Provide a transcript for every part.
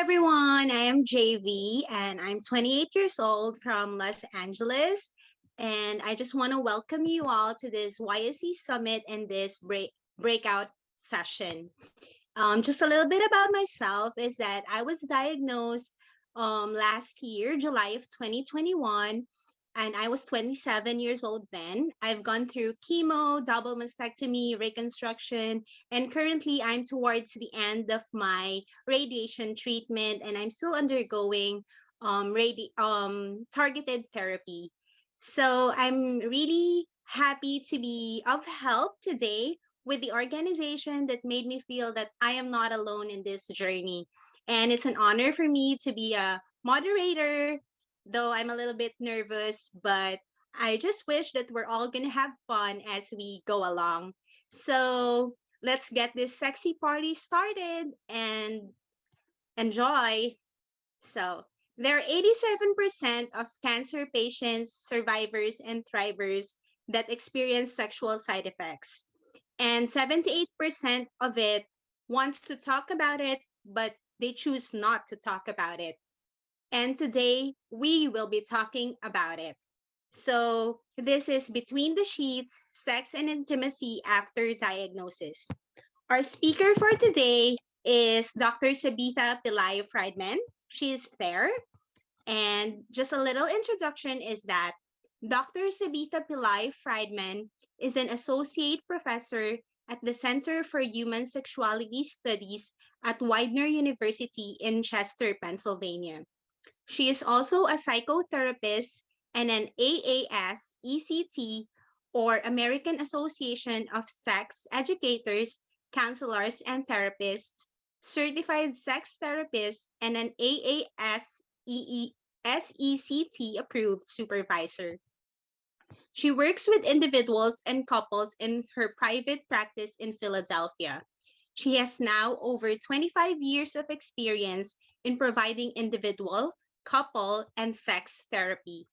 everyone, I am JV and I'm 28 years old from Los Angeles. And I just want to welcome you all to this YSC Summit and this breakout session. Just a little bit about myself is that I was diagnosed last year, July of 2021, and I was 27 years old then. I've gone through chemo, double mastectomy, reconstruction, and currently I'm towards the end of my radiation treatment and I'm still undergoing targeted therapy. So I'm really happy to be of help today with the organization that made me feel that I am not alone in this journey. And it's an honor for me to be a moderator, though I'm a little bit nervous, but I just wish that we're all going to have fun as we go along. So let's get this sexy party started and enjoy. So, there are 87% of cancer patients, survivors, and thrivers that experience sexual side effects. And 78% of it wants to talk about it, but they choose not to talk about it. And today we will be talking about it. So, this is Between the Sheets Sex and Intimacy After Diagnosis. Our speaker for today is Dr. Sabitha Pillay Friedman. She is there. And just a little introduction is that Dr. Sabitha Pillay Friedman is an associate professor at the Center for Human Sexuality Studies at Widener University in Chester, Pennsylvania. She is also a psychotherapist and an AAS ECT, or American Association of Sex Educators, Counselors, and Therapists, certified sex therapist, and an AAS SECT approved supervisor. She works with individuals and couples in her private practice in Philadelphia. She has now over 25 years of experience in providing individual, couple, and sex therapy.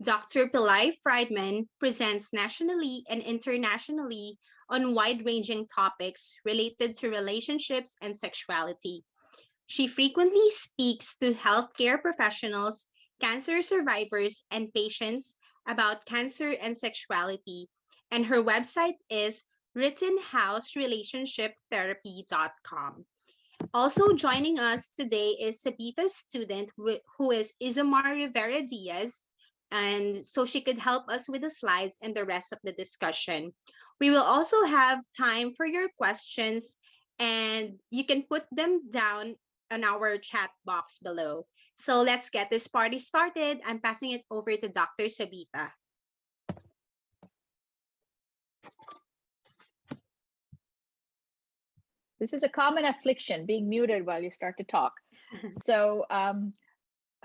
Dr. Pillay Friedman presents nationally and internationally on wide-ranging topics related to relationships and sexuality. She frequently speaks to healthcare professionals, cancer survivors, and patients about cancer and sexuality, and her website is rittenhouserelationshiptherapy.com. Also joining us today is Sabita's student, who is Isomar Rivera Diaz, and so she could help us with the slides and the rest of the discussion. We will also have time for your questions, and you can put them down on our chat box below. So let's get this party started. I'm passing it over to Dr. Sabita. This is a common affliction, being muted while you start to talk. So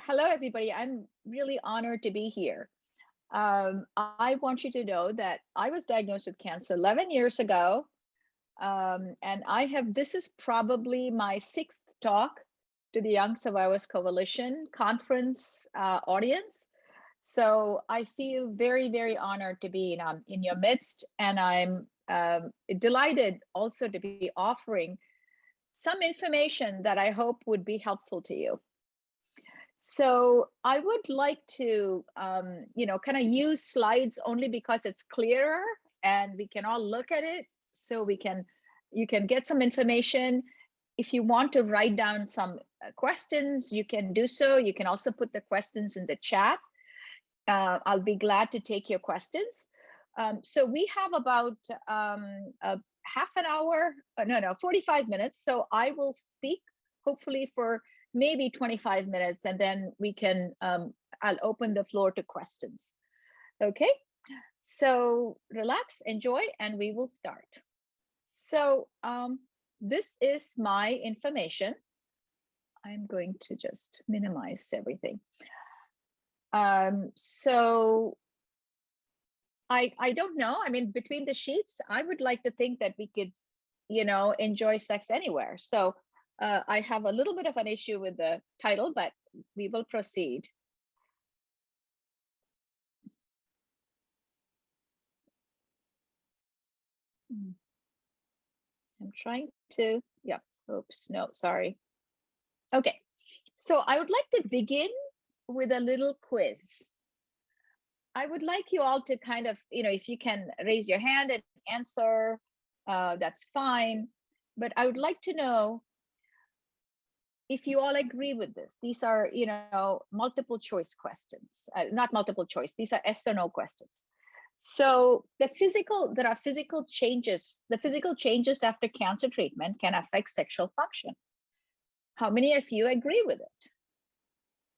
hello, everybody. I'm really honored to be here. I want you to know that I was diagnosed with cancer 11 years ago. And this is probably my 6th talk to the Young Survivors Coalition conference audience. So I feel very, very honored to be in your midst. And I'm delighted also to be offering some information that I hope would be helpful to you. So I would like to, kind of use slides only because it's clearer and we can all look at it. So you can get some information. If you want to write down some questions, you can do so. You can also put the questions in the chat. I'll be glad to take your questions. So we have about half an hour, 45 minutes. So I will speak hopefully for maybe 25 minutes, and then we can, I'll open the floor to questions. Okay, so relax, enjoy, and we will start. So this is my information. I'm going to just minimize everything. So I don't know. I mean, between the sheets, I would like to think that we could, enjoy sex anywhere. So I have a little bit of an issue with the title, but we will proceed. I'm trying to, oops, no, sorry. Okay, So I would like to begin with a little quiz. I would like you all to kind of, if you can raise your hand and answer, that's fine. But I would like to know if you all agree with this. These are, multiple choice questions, not multiple choice. These are yes or no questions. So there are physical changes. The physical changes after cancer treatment can affect sexual function. How many of you agree with it?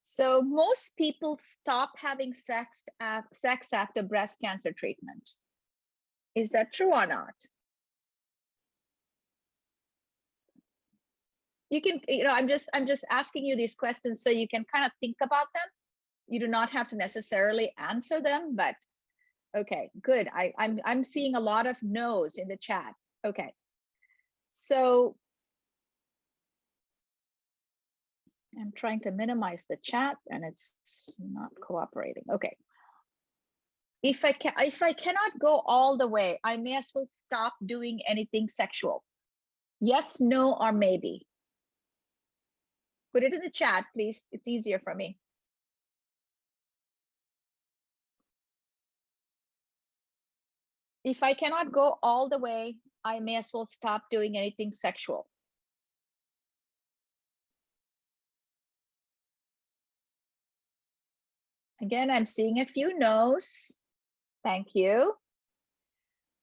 So most people stop having sex after breast cancer treatment. Is that true or not? You can, I'm just asking you these questions so you can kind of think about them. You do not have to necessarily answer them, but okay, good. I'm seeing a lot of no's in the chat. Okay. So I'm trying to minimize the chat and it's not cooperating. Okay. If I cannot go all the way, I may as well stop doing anything sexual. Yes, no, or maybe. Put it in the chat, please. It's easier for me. If I cannot go all the way, I may as well stop doing anything sexual. Again, I'm seeing a few no's. Thank you.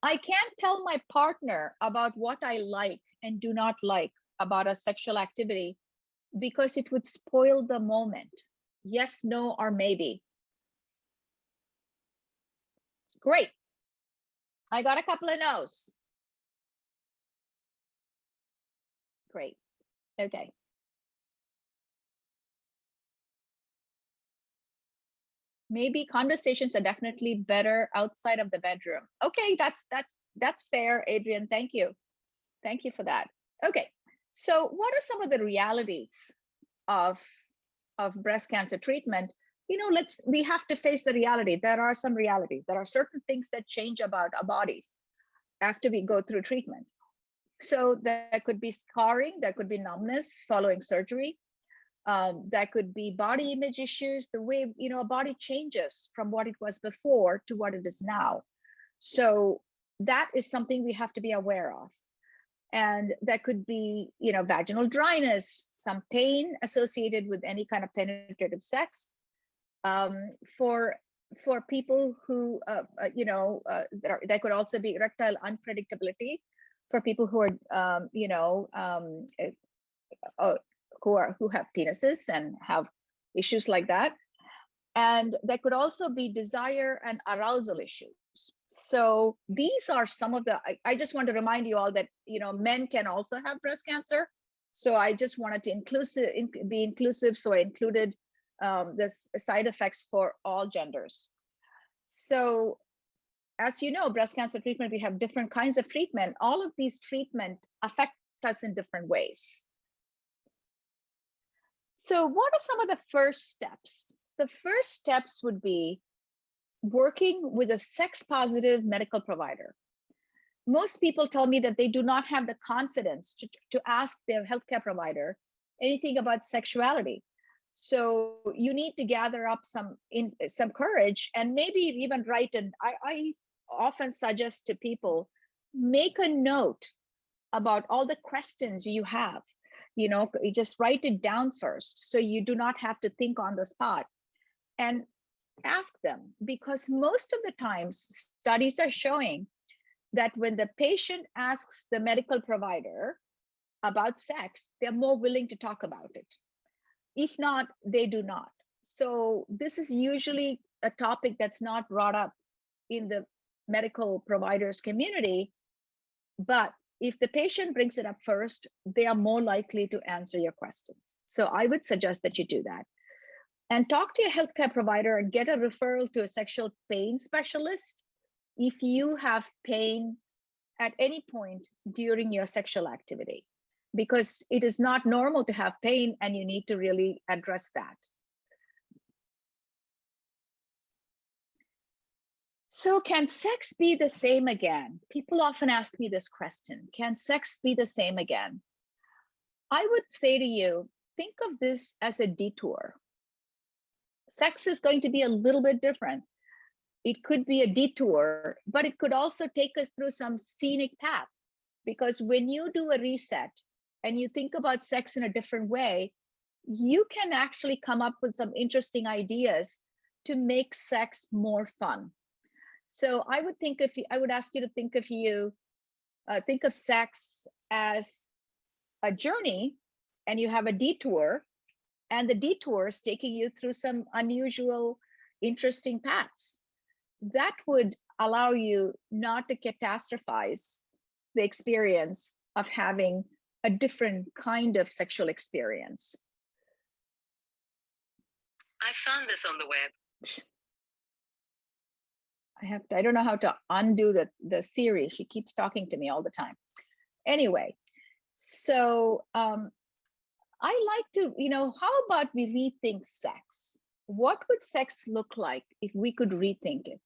I can't tell my partner about what I like and do not like about a sexual activity because it would spoil the moment. Yes, no, or maybe. Great. I got a couple of no's. Great. Okay. Maybe conversations are definitely better outside of the bedroom. Okay, that's fair, Adrian. Thank you. Thank you for that. Okay. So what are some of the realities of breast cancer treatment? We have to face the reality. There are some realities. There are certain things that change about our bodies after we go through treatment. So there could be scarring, there could be numbness following surgery. That could be body image issues, the way a body changes from what it was before to what it is now. So that is something we have to be aware of. And that could be vaginal dryness, some pain associated with any kind of penetrative sex. For people who that could also be erectile unpredictability for people who are who have penises and have issues like that. And there could also be desire and arousal issues. So these are some of the, I just want to remind you all that, men can also have breast cancer. So I just wanted to be inclusive. So I included this side effects for all genders. So as you know, breast cancer treatment, we have different kinds of treatment. All of these treatment affect us in different ways. So what are some of the first steps? The first steps would be working with a sex positive medical provider. Most people tell me that they do not have the confidence to ask their healthcare provider anything about sexuality. So you need to gather up some courage and maybe even write. And I often suggest to people, make a note about all the questions you have. You just write it down first so you do not have to think on the spot, and ask them, because most of the times studies are showing that when the patient asks the medical provider about sex, they're more willing to talk about it. If not, they do not. So this is usually a topic that's not brought up in the medical providers community, but if the patient brings it up first, they are more likely to answer your questions. So I would suggest that you do that. And talk to your healthcare provider and get a referral to a sexual pain specialist if you have pain at any point during your sexual activity, because it is not normal to have pain and you need to really address that. So can sex be the same again? People often ask me this question, can sex be the same again? I would say to you, think of this as a detour. Sex is going to be a little bit different. It could be a detour, but it could also take us through some scenic path. Because when you do a reset and you think about sex in a different way, you can actually come up with some interesting ideas to make sex more fun. So I would think if you, I would ask you to think of sex as a journey, and you have a detour, and the detour is taking you through some unusual, interesting paths. That would allow you not to catastrophize the experience of having a different kind of sexual experience. I found this on the web. I don't know how to undo the Siri. She keeps talking to me all the time. Anyway, so I like to, how about we rethink sex? What would sex look like if we could rethink it?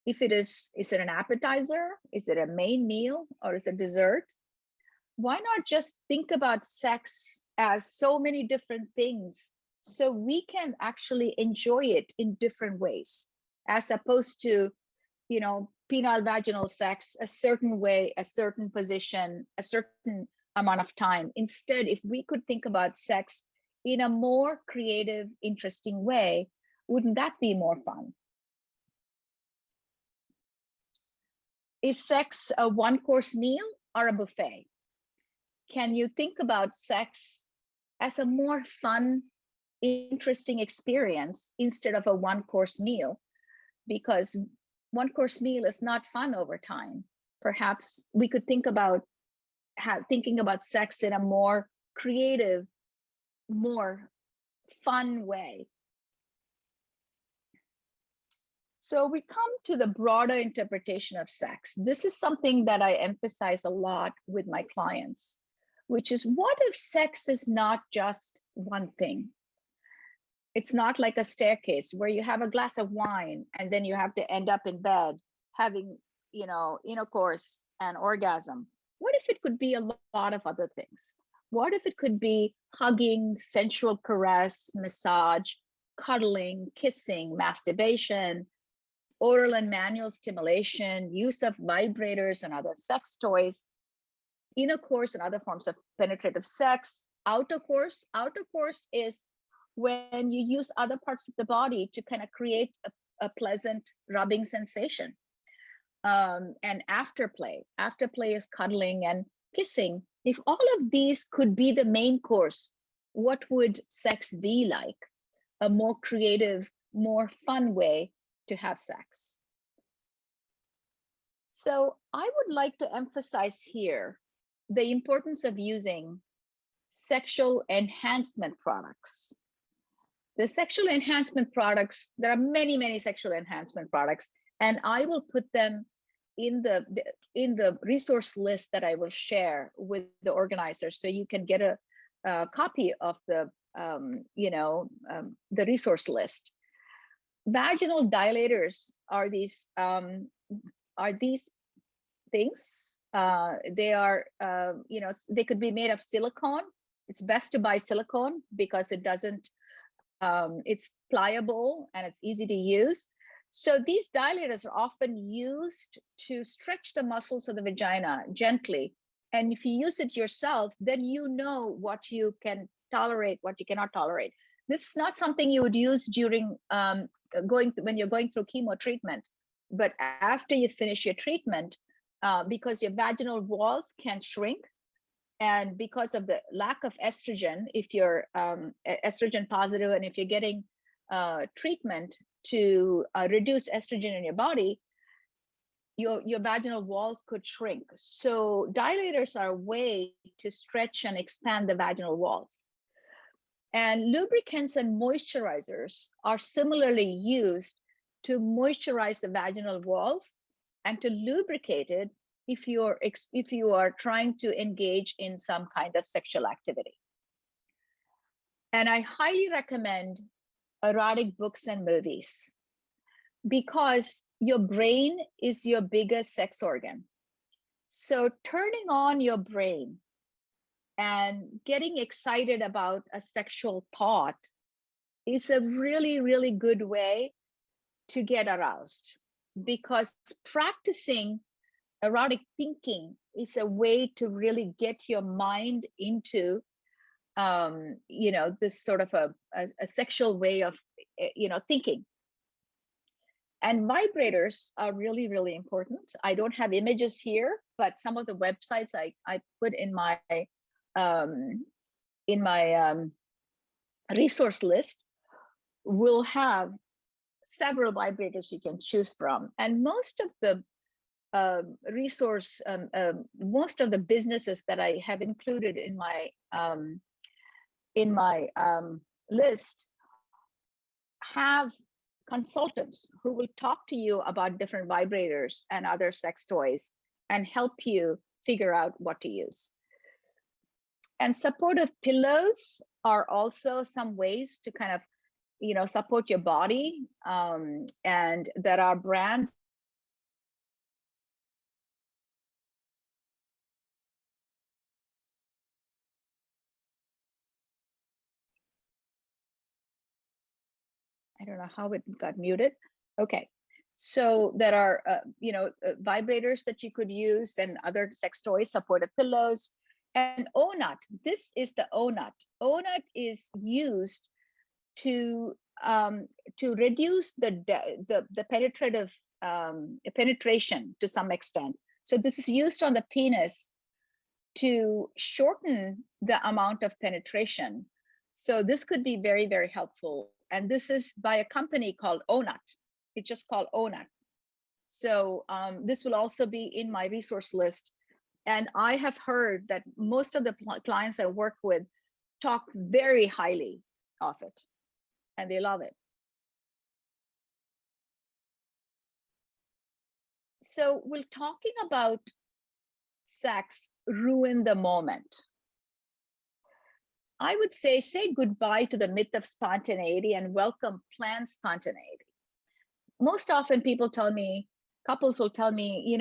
If is it an appetizer? Is it a main meal, or is it dessert? Why not just think about sex as so many different things, so we can actually enjoy it in different ways, as opposed to, penile vaginal sex a certain way, a certain position, a certain amount of time. Instead, if we could think about sex in a more creative, interesting way, wouldn't that be more fun? Is sex a one-course meal or a buffet? Can you think about sex as a more fun, interesting experience instead of a one-course meal? Because one-course meal is not fun over time. Perhaps we could think about thinking about sex in a more creative, more fun way. So we come to the broader interpretation of sex. This is something that I emphasize a lot with my clients, which is, what if sex is not just one thing? It's not like a staircase where you have a glass of wine and then you have to end up in bed having, intercourse and orgasm. What if it could be a lot of other things? What if it could be hugging, sensual caress, massage, cuddling, kissing, masturbation, oral and manual stimulation, use of vibrators and other sex toys, intercourse and other forms of penetrative sex, outer course? Outer course is when you use other parts of the body to kind of create a pleasant rubbing sensation. And afterplay. Afterplay is cuddling and kissing. If all of these could be the main course, what would sex be like? A more creative, more fun way to have sex. So I would like to emphasize here the importance of using sexual enhancement products. The sexual enhancement products, there are many, many sexual enhancement products, and I will put them in the resource list that I will share with the organizers, so you can get a copy of the resource list. Vaginal dilators are these things. They are, they could be made of silicone. It's best to buy silicone because it doesn't, it's pliable and it's easy to use. So these dilators are often used to stretch the muscles of the vagina gently. And if you use it yourself, then you know what you can tolerate, what you cannot tolerate. This is not something you would use during when you're going through chemo treatment, but after you finish your treatment, because your vaginal walls can shrink, and because of the lack of estrogen, if you're estrogen positive, and if you're getting treatment to reduce estrogen in your body, your vaginal walls could shrink. So dilators are a way to stretch and expand the vaginal walls. And lubricants and moisturizers are similarly used to moisturize the vaginal walls and to lubricate it if you are trying to engage in some kind of sexual activity. And I highly recommend erotic books and movies, because your brain is your biggest sex organ. So turning on your brain And getting excited about a sexual thought is a really, really good way to get aroused, because practicing erotic thinking is a way to really get your mind into this sort of a sexual way of thinking. And vibrators are really, really important. I don't have images here, but some of the websites I put um, in my resource list will have several vibrators you can choose from. And most of the most of the businesses that I have included in my list have consultants who will talk to you about different vibrators and other sex toys and help you figure out what to use. And supportive pillows are also some ways to kind of support your body, and there are brands that you can use. I don't know how it got muted. Okay. So there are, vibrators that you could use and other sex toys, supportive pillows, and O-Nut. This is the O-Nut. O-Nut is used to reduce the penetrative penetration to some extent. So this is used on the penis to shorten the amount of penetration. So this could be very, very helpful. And this is by a company called O-Nut. It's just called O-Nut. So this will also be in my resource list. And I have heard that most of the clients I work with talk very highly of it, and they love it. So we're talking about sex ruin the moment. I would say goodbye to the myth of spontaneity and welcome planned spontaneity. Most often couples will tell me,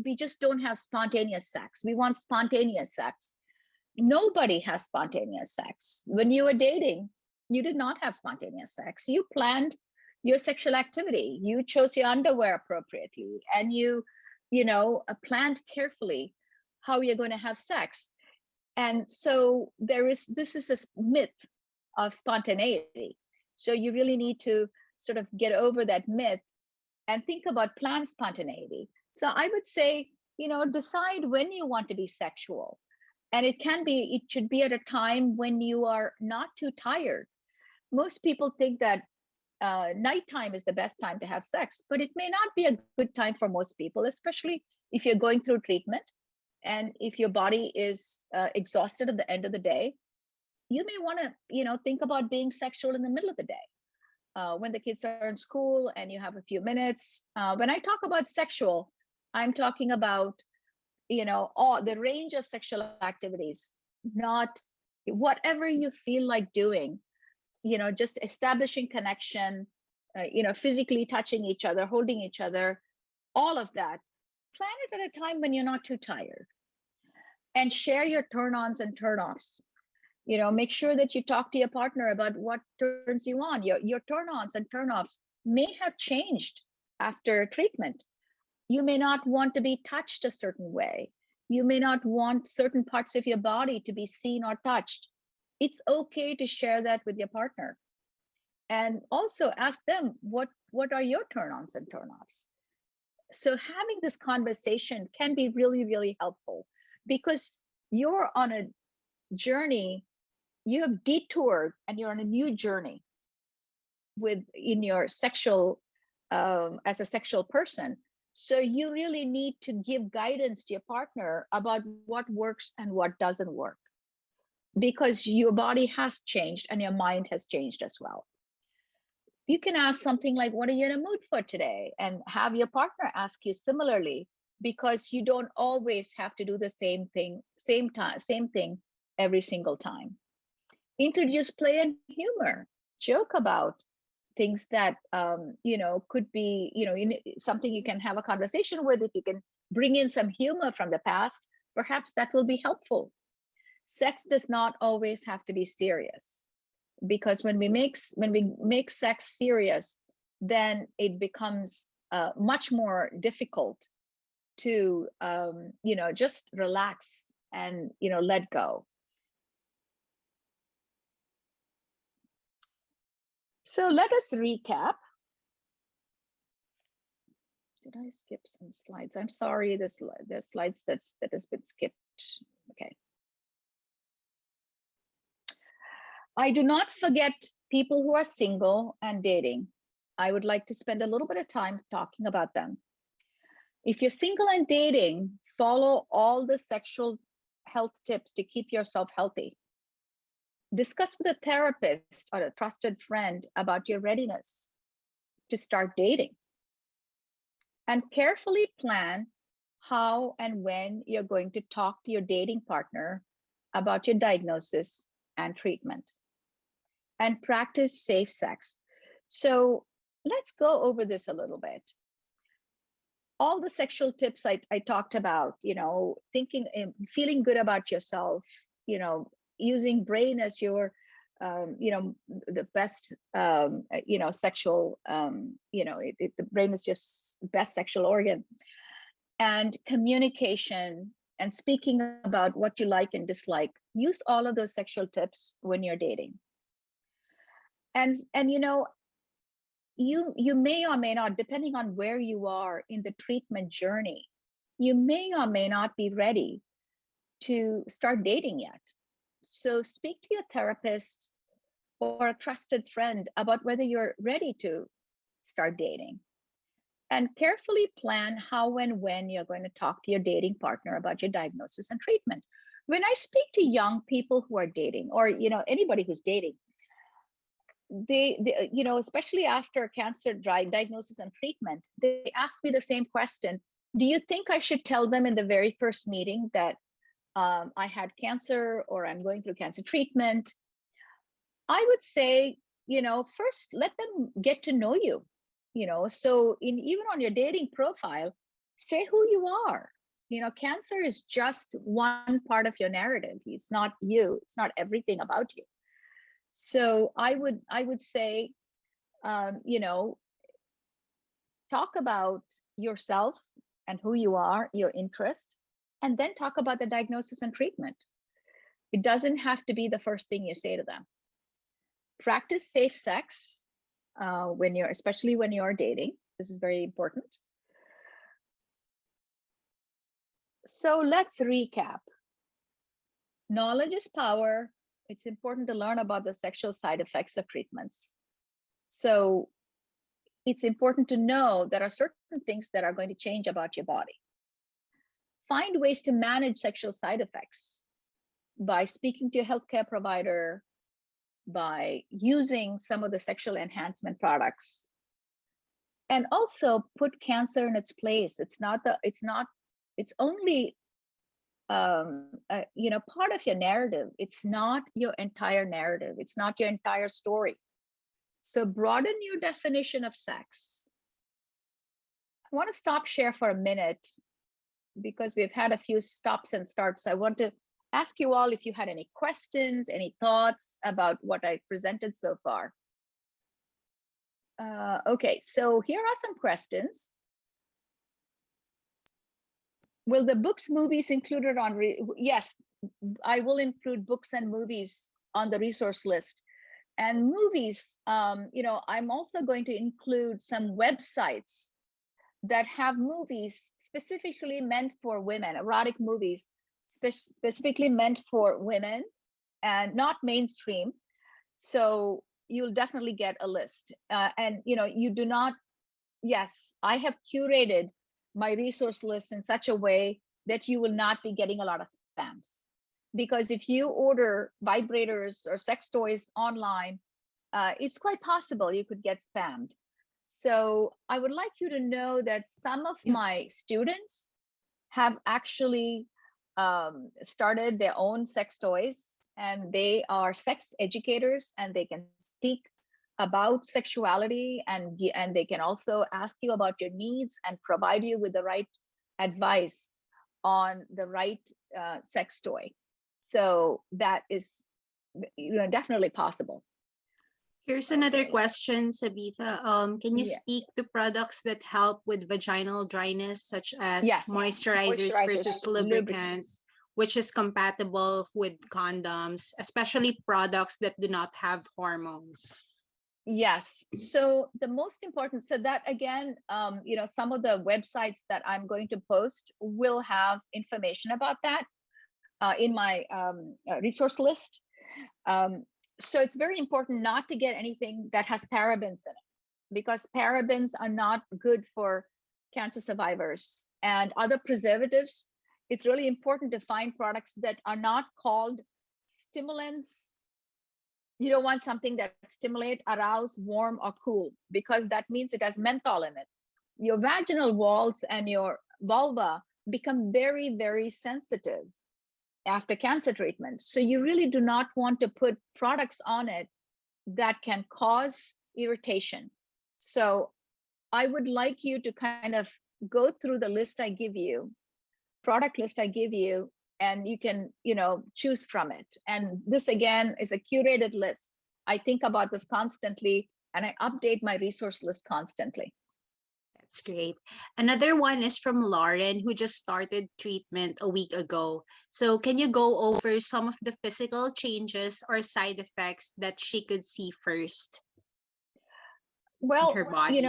we just don't have spontaneous sex. We want spontaneous sex. Nobody has spontaneous sex. When you were dating, you did not have spontaneous sex. You planned your sexual activity. You chose your underwear appropriately, and you planned carefully how you're going to have sex. And so this is a myth of spontaneity. So you really need to sort of get over that myth and think about planned spontaneity. So I would say, decide when you want to be sexual. And it should be at a time when you are not too tired. Most people think that nighttime is the best time to have sex, but it may not be a good time for most people, especially if you're going through treatment and if your body is exhausted at the end of the day. You may want to, think about being sexual in the middle of the day, when the kids are in school and you have a few minutes. When I talk about sexual, I'm talking about all the range of sexual activities, not whatever you feel like doing, just establishing connection, physically touching each other, holding each other, all of that. Plan it at a time when you're not too tired, and share your turn-ons and turn-offs. Make sure that you talk to your partner about what turns you on. Your turn-ons and turn-offs may have changed after treatment. You may not want to be touched a certain way. You may not want certain parts of your body to be seen or touched. It's okay to share that with your partner. And also ask them, what are your turn-ons and turn-offs? So having this conversation can be really, really helpful, because you're on a journey, you have detoured and you're on a new journey in your sexual, as a sexual person. So you really need to give guidance to your partner about what works and what doesn't work, because your body has changed and your mind has changed as well. You can ask something like, what are you in a mood for today? And have your partner ask you similarly, because you don't always have to do the same thing every single time. Introduce play and humor. Joke about things that could be something you can have a conversation with. If you can bring in some humor from the past, perhaps that will be helpful. Sex does not always have to be serious, because when we make sex serious, then it becomes much more difficult to just relax and let go. So let us recap. Did I skip some slides? I'm sorry, there's slides that has been skipped. Okay. I do not forget people who are single and dating. I would like to spend a little bit of time talking about them. If you're single and dating, follow all the sexual health tips to keep yourself healthy. Discuss with a therapist or a trusted friend about your readiness to start dating. And carefully plan how and when you're going to talk to your dating partner about your diagnosis and treatment. And practice safe sex. So let's go over this a little bit. All the sexual tips I talked about, thinking, feeling good about yourself, using brain as your, the best, sexual, the brain is your best sexual organ, and communication and speaking about what you like and dislike. Use all of those sexual tips when you're dating. And you may or may not, depending on where you are in the treatment journey, you may or may not be ready to start dating yet. So speak to your therapist or a trusted friend about whether you're ready to start dating. And carefully plan how and when you're going to talk to your dating partner about your diagnosis and treatment. When I speak to young people who are dating, or anybody who's dating, they especially after cancer diagnosis and treatment, they ask me the same question. Do you think I should tell them in the very first meeting that I had cancer or I'm going through cancer treatment? I would say, first let them get to know you, so even on your dating profile, say who you are. Cancer is just one part of your narrative. It's not you, it's not everything about you. So I would say, talk about yourself and who you are, your interest, and then talk about the diagnosis and treatment. It doesn't have to be the first thing you say to them. Practice safe sex especially when you're dating. This is very important. So let's recap. Knowledge is power. It's important to learn about the sexual side effects of treatments. So it's important to know there are certain things that are going to change about your body. Find ways to manage sexual side effects by speaking to a healthcare provider, by using some of the sexual enhancement products. And also put cancer in its place. It's only part of your narrative. It's not your entire narrative. It's not your entire story. So broaden your definition of sex. I want to stop share for a minute because we've had a few stops and starts. I want to ask you all if you had any questions, any thoughts about what I presented so far. Okay, so here are some questions. Will the books, movies included on, yes, I will include books and movies on the resource list. And movies, I'm also going to include some websites that have movies specifically meant for women, erotic movies, specifically meant for women and not mainstream. So you'll definitely get a list. And you do not, yes, I have curated my resource list in such a way that you will not be getting a lot of spams. Because if you order vibrators or sex toys online, it's quite possible you could get spammed. So I would like you to know that some of my students have actually started their own sex toys, and they are sex educators, and they can speak about sexuality, and they can also ask you about your needs and provide you with the right advice on the right sex toy. So that is, definitely possible. Here's another Okay. question, Sabitha. Can you Yeah. speak to products that help with vaginal dryness, such as Yes. moisturizers Moisturizers, versus lubricant. lubricants, which is compatible with condoms, especially products that do not have hormones? Yes. So the most important, so that again, some of the websites that I'm going to post will have information about that in my resource list. Um, so it's very important not to get anything that has parabens in it, because parabens are not good for cancer survivors and other preservatives. It's really important to find products that are not called stimulants. You don't want something that stimulate, arouse, warm, or cool, because that means it has menthol in it. Your vaginal walls and your vulva become very, very sensitive after cancer treatment. So you really do not want to put products on it that can cause irritation. So I would like you to kind of go through the list I give you, product list I give you, and you can, choose from it. And this again is a curated list. I think about this constantly and I update my resource list constantly. That's great. Another one is from Lauren, who just started treatment a week ago. So, can you go over some of the physical changes or side effects that she could see first in Well, her body?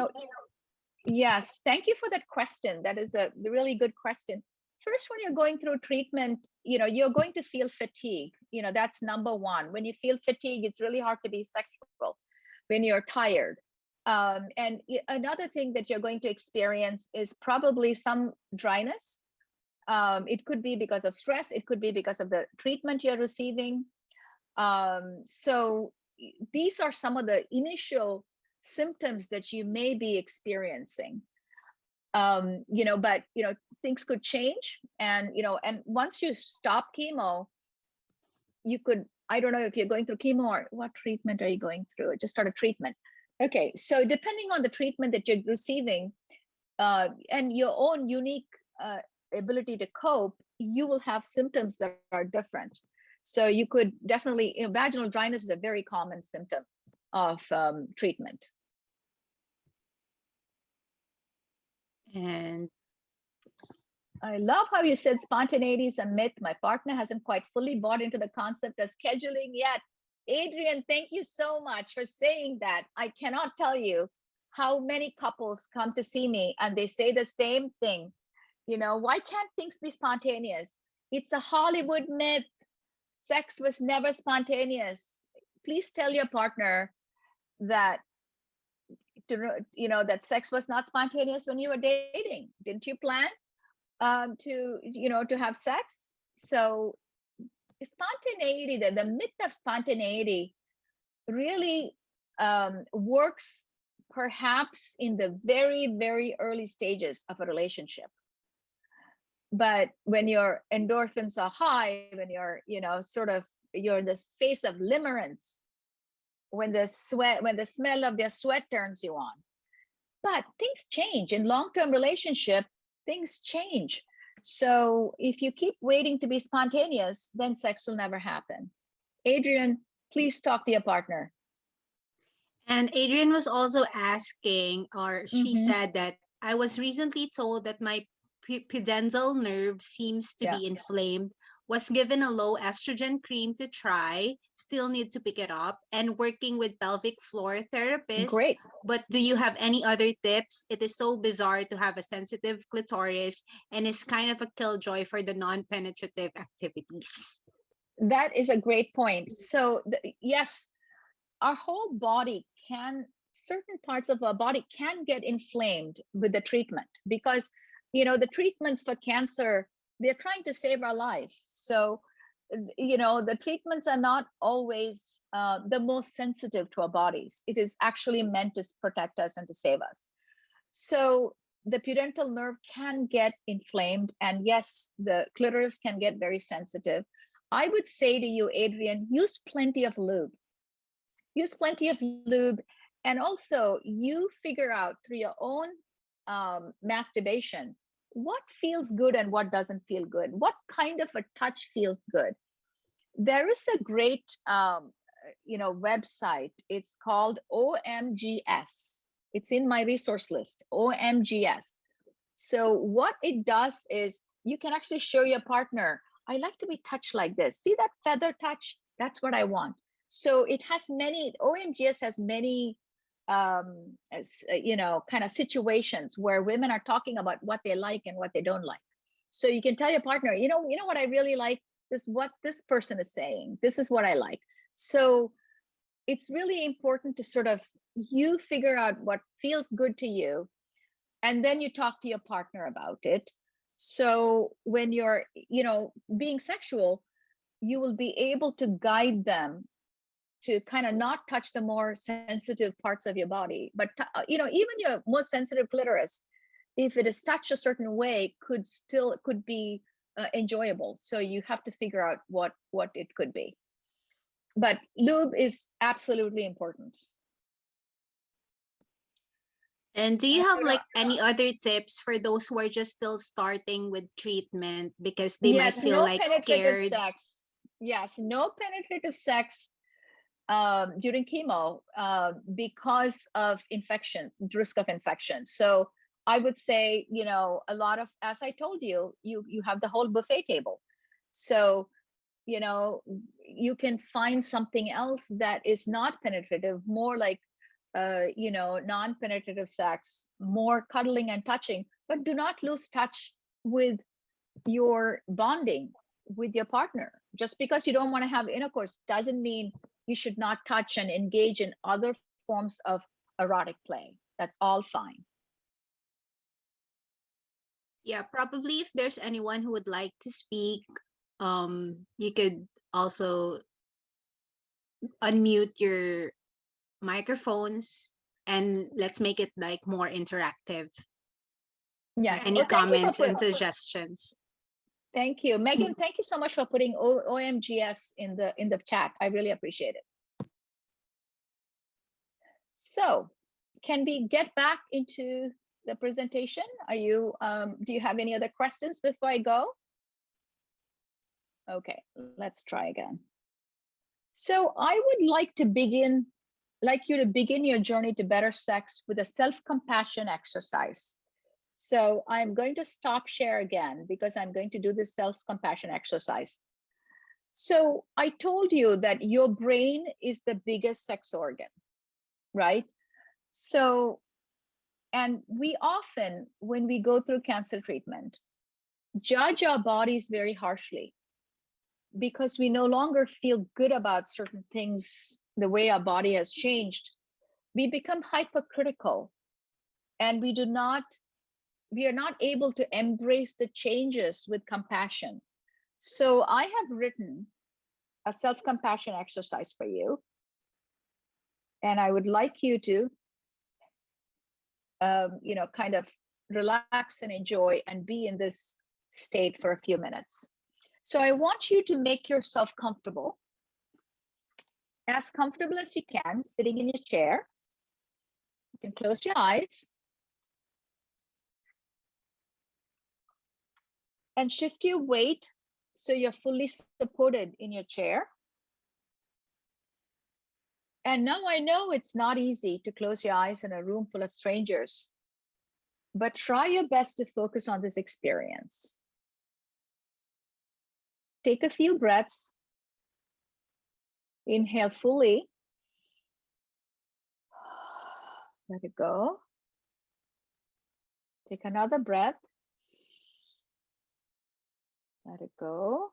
yes, thank you for that question. That is a really good question. First, when you're going through treatment, you're going to feel fatigue. That's number one. When you feel fatigue, it's really hard to be sexual when you're tired. And another thing that you're going to experience is probably some dryness. It could be because of stress, it could be because of the treatment you're receiving. So these are some of the initial symptoms that you may be experiencing. But things could change, and once you stop chemo, you could, I don't know if you're going through chemo or what treatment are you going through. I just started treatment. Okay, so depending on the treatment that you're receiving, and your own unique ability to cope, you will have symptoms that are different. So you could definitely, vaginal dryness is a very common symptom of treatment. And I love how you said spontaneity is a myth. My partner hasn't quite fully bought into the concept of scheduling yet. Adrian, thank you so much for saying that. I cannot tell you how many couples come to see me and they say the same thing. Why can't things be spontaneous? It's a Hollywood myth. Sex was never spontaneous. Please tell your partner that that sex was not spontaneous when you were dating. Didn't you plan to have sex? So spontaneity, the myth of spontaneity really works perhaps in the very, very early stages of a relationship. But when your endorphins are high, when you're, you're in this phase of limerence, when the smell of their sweat turns you on. But things change in long-term relationship, things change. So if you keep waiting to be spontaneous, then sex will never happen. Adrian, please talk to your partner. Adrian was also asking, or she Mm-hmm. said that I was recently told that my pudendal nerve seems to Yeah, be inflamed, was given a low estrogen cream to try, still need to pick it up, and working with pelvic floor therapist. great. But do you have any other tips? It is so bizarre to have a sensitive clitoris and is kind of a killjoy for the non-penetrative activities. That is a great point. So yes, our whole body can, certain parts of our body can get inflamed with the treatment, because the treatments for cancer, they're trying to save our life. So the treatments are not always the most sensitive to our bodies. It is actually meant to protect us and to save us. So the pudendal nerve can get inflamed, and yes, the clitoris can get very sensitive. I would say to you, Adrian, use plenty of lube. Use plenty of lube, and also you figure out through your own masturbation what feels good and what doesn't feel good. What kind of a touch feels good? There is a great website. It's called OMGS. It's in my resource list, OMGS. So what it does is you can actually show your partner, I like to be touched like this. See that feather touch? That's what I want. So it has many, OMGS has many kind of situations where women are talking about what they like and what they don't like. So you can tell your partner, you know what I really like, this what this person is saying, this is what I like. So it's really important to sort of, you figure out what feels good to you, and then you talk to your partner about it. So when you're being sexual, you will be able to guide them to kind of not touch the more sensitive parts of your body, but even your most sensitive clitoris, if it is touched a certain way, could be enjoyable. So you have to figure out what it could be. But lube is absolutely important. And do you And have like any other tips for those who are just still starting with treatment because they might yes, feel no like penetrative scared? sex. Yes, no penetrative sex during chemo because of infections, risk of infection. So I would say, a lot of, as I told you, you have the whole buffet table. So, you know, you can find something else that is not penetrative, more like, non-penetrative sex, more cuddling and touching, but do not lose touch with your bonding with your partner. Just because you don't want to have intercourse doesn't mean you should not touch and engage in other forms of erotic play. That's all fine. Yeah, probably if there's anyone who would like to speak, you could also unmute your microphones and let's make it like more interactive. Like Yes. any Oh, thank you for comments and suggestions. thank you, Megan. Thank you so much for putting OMGS in the chat. I really appreciate it. So, can we get back into the presentation? Do you have any other questions before I go? Okay, let's try again. So I would like you to begin your journey to better sex with a self-compassion exercise. So I'm going to stop share again because I'm going to do this self-compassion exercise. So I told you that your brain is the biggest sex organ, right? So, and we often, when we go through cancer treatment, judge our bodies very harshly because we no longer feel good about certain things, the way our body has changed. We become hypercritical, and we are not able to embrace the changes with compassion. So I have written a self-compassion exercise for you, and I would like you to kind of relax and enjoy and be in this state for a few minutes. So I want you to make yourself comfortable as you can, sitting in your chair. You can close your eyes and shift your weight so you're fully supported in your chair. And now I know it's not easy to close your eyes in a room full of strangers, but try your best to focus on this experience. Take a few breaths. Inhale fully. Let it go. Take another breath. Let it go.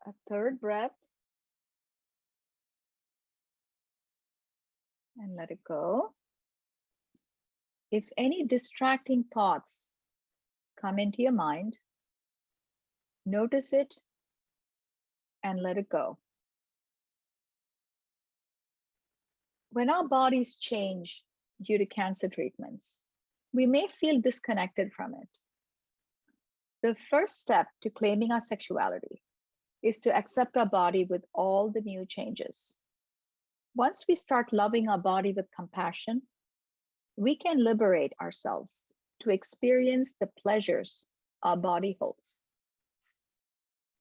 A third breath. And let it go. If any distracting thoughts come into your mind, notice it and let it go. When our bodies change due to cancer treatments, we may feel disconnected from it. The first step to claiming our sexuality is to accept our body with all the new changes. Once we start loving our body with compassion, we can liberate ourselves to experience the pleasures our body holds.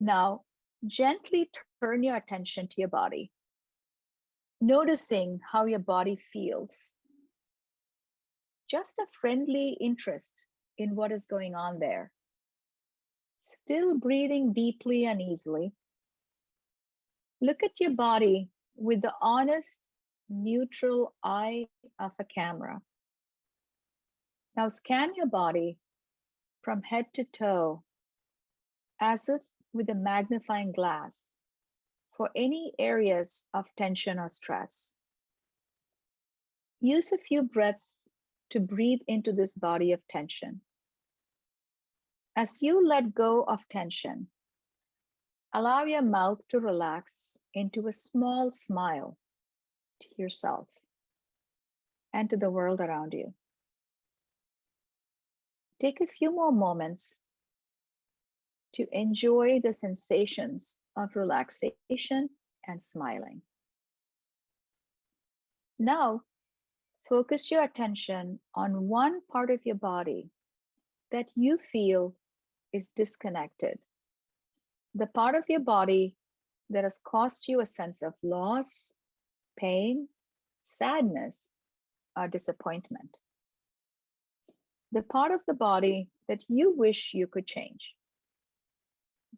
Now, gently turn your attention to your body, noticing how your body feels. Just a friendly interest in what is going on there. Still breathing deeply and easily. Look at your body with the honest, neutral eye of a camera. Now scan your body from head to toe as if with a magnifying glass for any areas of tension or stress. Use a few breaths to breathe into this body of tension. As you let go of tension, allow your mouth to relax into a small smile to yourself and to the world around you. Take a few more moments to enjoy the sensations of relaxation and smiling. Now, focus your attention on one part of your body that you feel is disconnected, the part of your body that has caused you a sense of loss, pain, sadness, or disappointment. The part of the body that you wish you could change.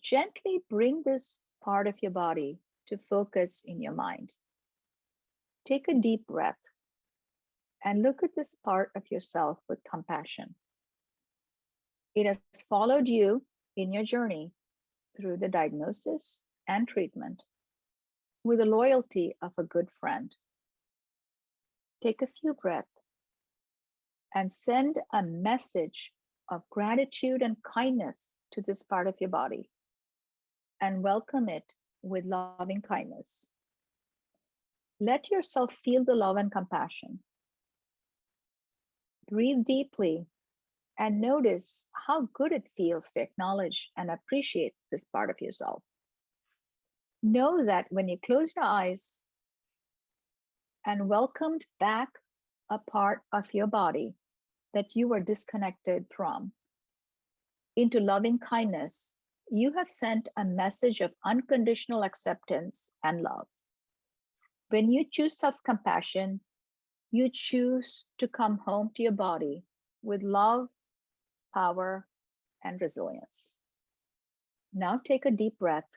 Gently bring this part of your body to focus in your mind. Take a deep breath and look at this part of yourself with compassion. It has followed you in your journey through the diagnosis and treatment with the loyalty of a good friend. Take a few breaths and send a message of gratitude and kindness to this part of your body and welcome it with loving kindness. Let yourself feel the love and compassion. Breathe deeply and notice how good it feels to acknowledge and appreciate this part of yourself. Know that when you close your eyes and welcomed back a part of your body that you were disconnected from into loving kindness, you have sent a message of unconditional acceptance and love. When you choose self compassion, you choose to come home to your body with love, power, and resilience. Now take a deep breath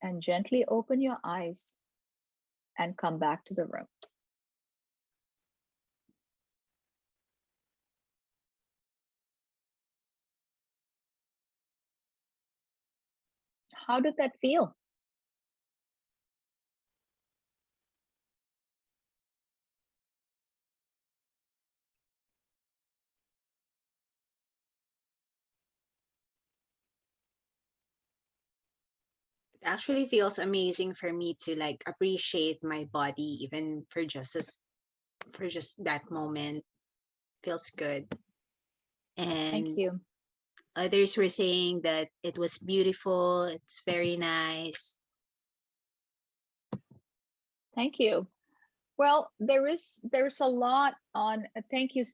and gently open your eyes and come back to the room. How did that feel? It actually feels amazing for me to like appreciate my body even for for just that moment. Feels good. Thank And you. others were saying that it was beautiful, it's very nice. Thank you. Well, there's a lot on thank you,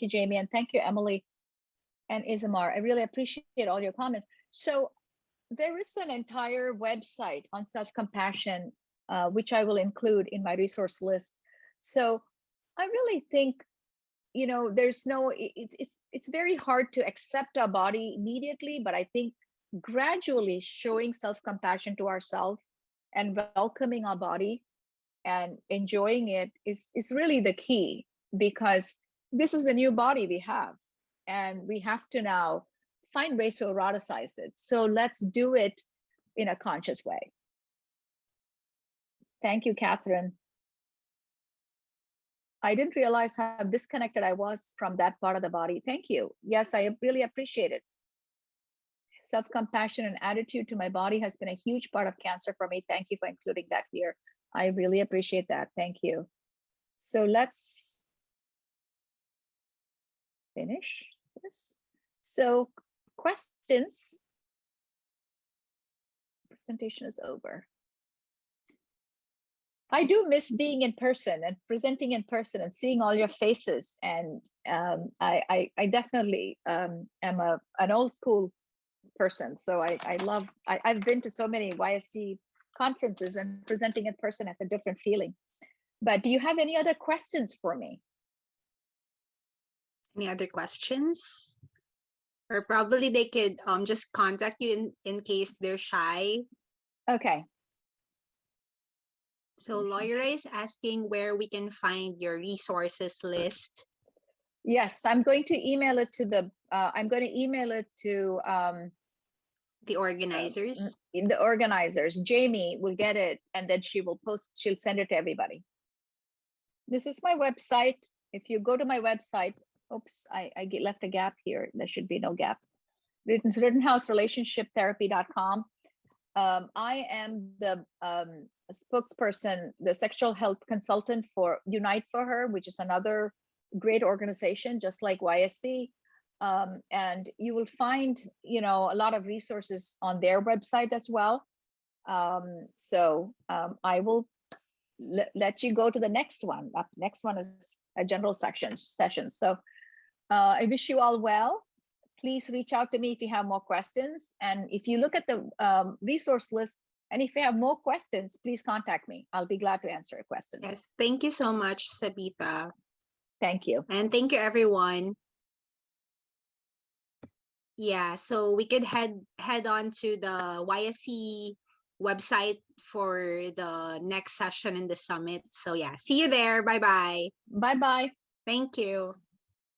Jamie, and thank you, Emily and Ismar. I really appreciate all your comments. So there is an entire website on self-compassion, which I will include in my resource list. So I really think, there's no it's very hard to accept our body immediately, but I think gradually showing self-compassion to ourselves and welcoming our body and enjoying it is really the key, because this is the new body we have and we have to now find ways to eroticize it. So let's do it in a conscious way. Thank you, Catherine. I didn't realize how disconnected I was from that part of the body. Thank you. Yes, I really appreciate it. Self-compassion and attitude to my body has been a huge part of cancer for me. Thank you for including that here. I really appreciate that. Thank you. So let's finish this. So questions. Presentation is over. I do miss being in person and presenting in person and seeing all your faces. And I definitely am an old school person. So I've been to so many YSC conferences, and presenting in person has a different feeling. But do you have any other questions for me? Any other questions? Or probably they could just contact you in case they're shy. Okay. So Laura is asking where we can find your resources list. Yes, I'm going to email it to the. I'm going to email it to The organizers. the organizers. Jamie will get it, and then she will post. She'll send it to everybody. This is my website. If you go to my website, oops, I left a gap here. There should be no gap. Rittenhouserelationshiptherapy.com. I am the spokesperson, the sexual health consultant for Unite for Her, which is another great organization, just like YSC. And you will find, a lot of resources on their website as well. So I will let you go to the next one. Next one is a general session. So I wish you all well. Please reach out to me if you have more questions. And if you look at the resource list, and if you have more questions, please contact me. I'll be glad to answer your questions. Yes, thank you so much, Sabitha. Thank you. And thank you, everyone. Yeah, so we could head on to the YSC website for the next session in the summit. So yeah, see you there. Bye-bye. Bye-bye. Thank you.